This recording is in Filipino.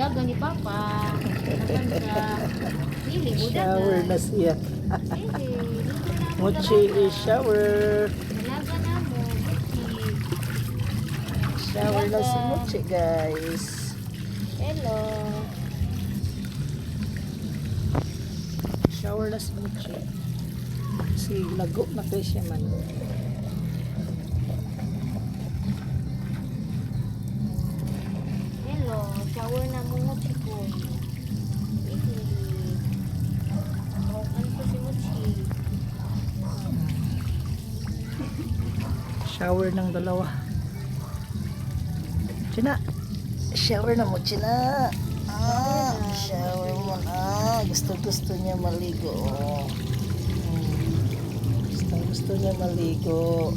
dagan ni Papa. Maganda. Dili mo Shower dagan. na siya. Dili. Dito na mo Mochi is shower. Dalaga na mo. Mochi. Shower na si Mochi, guys. Hello. Shower na si Mochi. Si lago na kayo siya man. Hello. Shower na mo Mochi ko. Dili. Ano ko si Mochi? Shower ng dalawa. China. Shower na mo, China. Shower mo na. Gusto niya maligo. Gusto niya maligo.